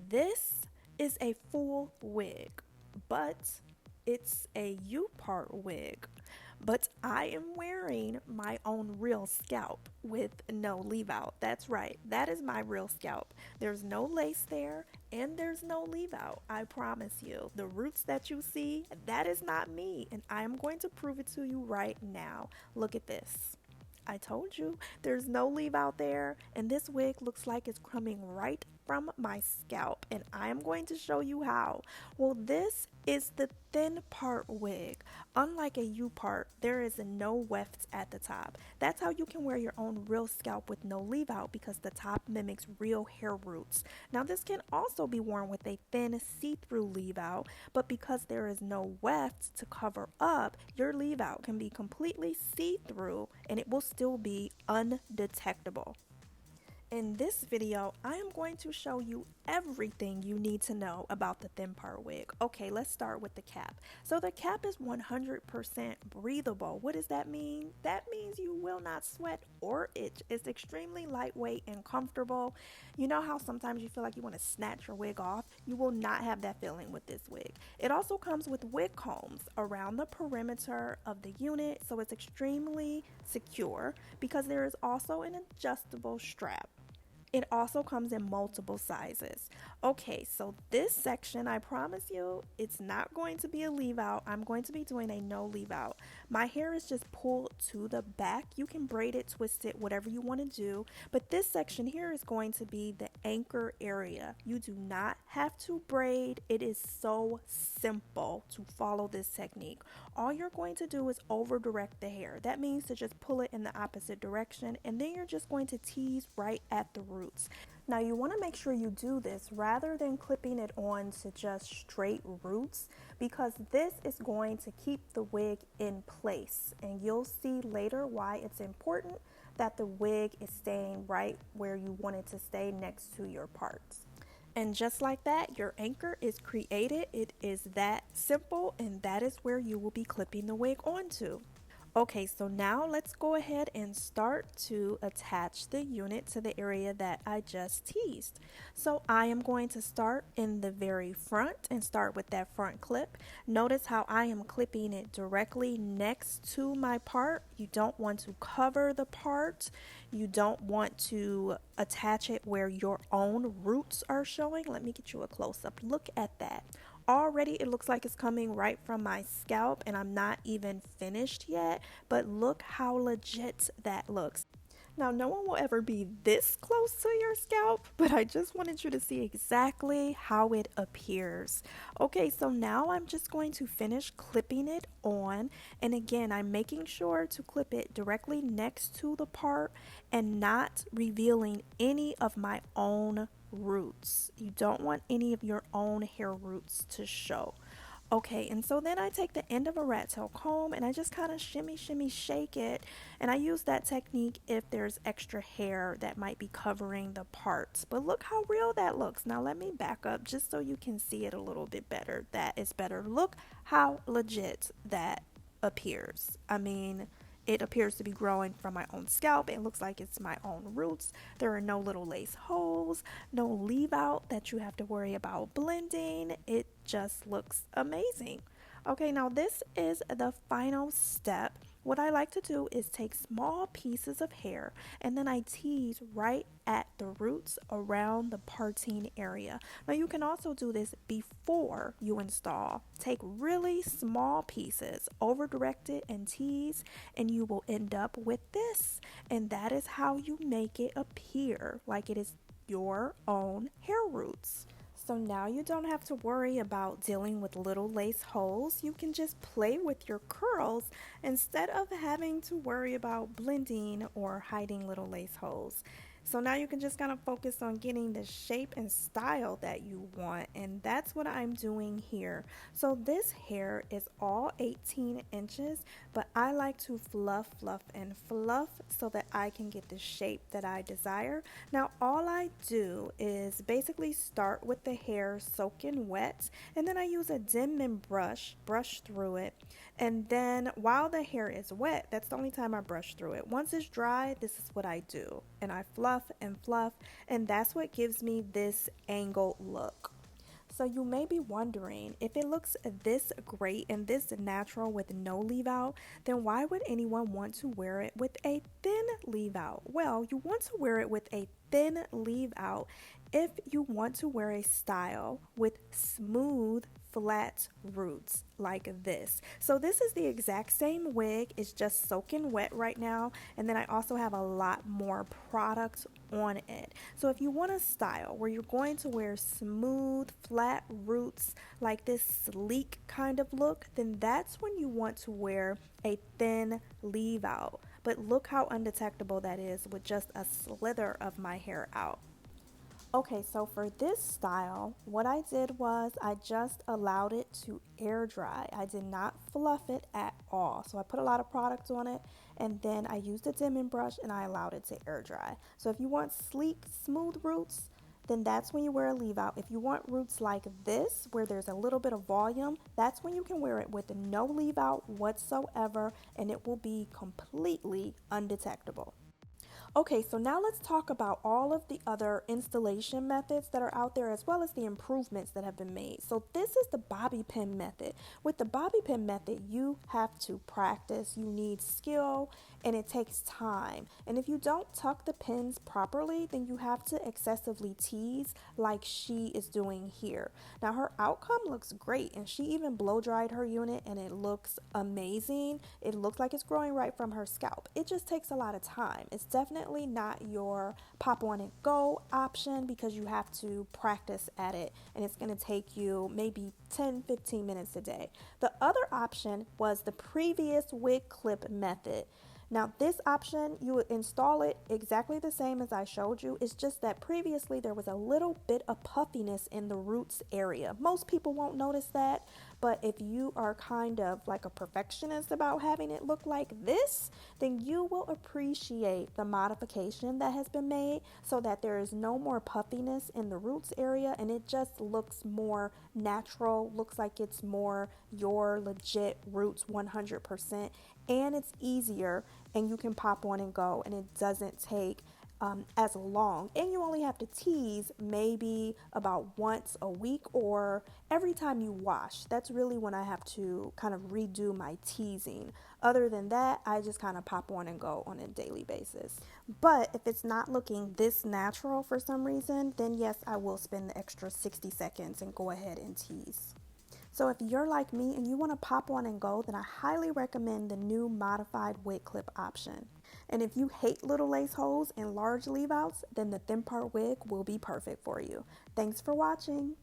This is a full wig, but it's a U-part wig. But I am wearing my own real scalp with no leave out. That's right, that is my real scalp. There's no lace there and there's no leave out. I promise you. The roots that you see, that is not me. And I am going to prove it to you right now. Look at this. I told you there's no leave out there, and this wig looks like it's coming right from my scalp, and I am going to show you how. Well, this is the thin part wig. Unlike a U part, there is no weft at the top. That's how you can wear your own real scalp with no leave out because the top mimics real hair roots. Now, this can also be worn with a thin see-through leave out, but because there is no weft to cover up, your leave out can be completely see-through and it will still be undetectable. In this video, I am going to show you everything you need to know about the thin part wig. Okay, let's start with the cap. So the cap is 100% breathable. What does that mean? That means you will not sweat or itch. It's extremely lightweight and comfortable. You know how sometimes you feel like you want to snatch your wig off? You will not have that feeling with this wig. It also comes with wig combs around the perimeter of the unit, so it's extremely secure because there is also an adjustable strap. It also comes in multiple sizes. Okay, so this section, I promise you, it's not going to be a leave out. I'm going to be doing a no leave out. My hair is just pulled to the back. You can braid it, twist it, whatever you want to do. But this section here is going to be the anchor area. You do not have to braid. It is so simple to follow this technique. All you're going to do is over direct the hair. That means to just pull it in the opposite direction, and then you're just going to tease right at the roots. Now you want to make sure you do this rather than clipping it on to just straight roots, because this is going to keep the wig in place, and you'll see later why it's important that the wig is staying right where you want it to stay next to your parts. And just like that, your anchor is created. It is that simple, and that is where you will be clipping the wig onto. Okay, so now let's go ahead and start to attach the unit to the area that I just teased. So I am going to start in the very front and start with that front clip. Notice how I am clipping it directly next to my part. You don't want to cover the part. You don't want to attach it where your own roots are showing. Let me get you a close-up. Look at that. Already it looks like it's coming right from my scalp, and I'm not even finished yet, but look how legit that looks. Now, no one will ever be this close to your scalp, but I just wanted you to see exactly how it appears. Okay, so now I'm just going to finish clipping it on, and again, I'm making sure to clip it directly next to the part and not revealing any of my own roots. You don't want any of your own hair roots to show. Okay, and so then I take the end of a rat tail comb and I just kind of shimmy, shimmy, shake it. And I use that technique if there's extra hair that might be covering the parts. But look how real that looks. Now let me back up just so you can see it a little bit better. That is better. Look how legit that appears. I mean, it appears to be growing from my own scalp. It looks like it's my own roots. There are no little lace holes, no leave out that you have to worry about blending. It just looks amazing. Okay, now this is the final step. What I like to do is take small pieces of hair and then I tease right at the roots around the parting area. Now you can also do this before you install. Take really small pieces, over direct it and tease, and you will end up with this. And that is how you make it appear like it is your own hair roots. So now you don't have to worry about dealing with little lace holes. You can just play with your curls instead of having to worry about blending or hiding little lace holes. So now you can just kind of focus on getting the shape and style that you want, and that's what I'm doing here. So this hair is all 18 inches, but I like to fluff, fluff, and fluff so that I can get the shape that I desire. Now all I do is basically start with the hair soaking wet, and then I use a Denman brush through it, and then while the hair is wet, that's the only time I brush through it. Once it's dry, this is what I do. and I fluff and fluff, and that's what gives me this angled look. So you may be wondering, if it looks this great and this natural with no leave out, then why would anyone want to wear it with a thin leave out? Well, you want to wear it with a thin leave out if you want to wear a style with smooth flat roots like this. So this is the exact same wig, it's just soaking wet right now, and then I also have a lot more product on it. So if you want a style where you're going to wear smooth flat roots like this sleek kind of look, then that's when you want to wear a thin leave out. But look how undetectable that is with just a slither of my hair out. Okay, so for this style, what I did was I just allowed it to air dry. I did not fluff it at all. So I put a lot of product on it, and then I used a dimming brush and I allowed it to air dry. So if you want sleek, smooth roots, then that's when you wear a leave out. If you want roots like this, where there's a little bit of volume, that's when you can wear it with no leave out whatsoever, and it will be completely undetectable. Okay, so now let's talk about all of the other installation methods that are out there, as well as the improvements that have been made. So this is the bobby pin method. With the bobby pin method, you have to practice, you need skill, and it takes time. And if you don't tuck the pins properly, then you have to excessively tease like she is doing here. Now her outcome looks great, and she even blow dried her unit and it looks amazing. It looks like it's growing right from her scalp. It just takes a lot of time. It's definitely not your pop on and go option, because you have to practice at it, and it's going to take you maybe 10-15 minutes a day. The other option was the previous wig clip method. Now this option, you would install it exactly the same as I showed you. It's just that previously there was a little bit of puffiness in the roots area. Most people won't notice that, but if you are kind of like a perfectionist about having it look like this, then you will appreciate the modification that has been made so that there is no more puffiness in the roots area, and it just looks more natural, looks like it's more your legit roots 100%, and it's easier, and you can pop on and go, and it doesn't take as long, and you only have to tease maybe about once a week or every time you wash. That's really when I have to kind of redo my teasing. Other than that, I just kind of pop on and go on a daily basis. But if it's not looking this natural for some reason, then yes, I will spend the extra 60 seconds and go ahead and tease. So if you're like me and you want to pop on and go, then I highly recommend the new modified wig clip option. And if you hate little lace holes and large leave outs, then the thin part wig will be perfect for you. Thanks for watching.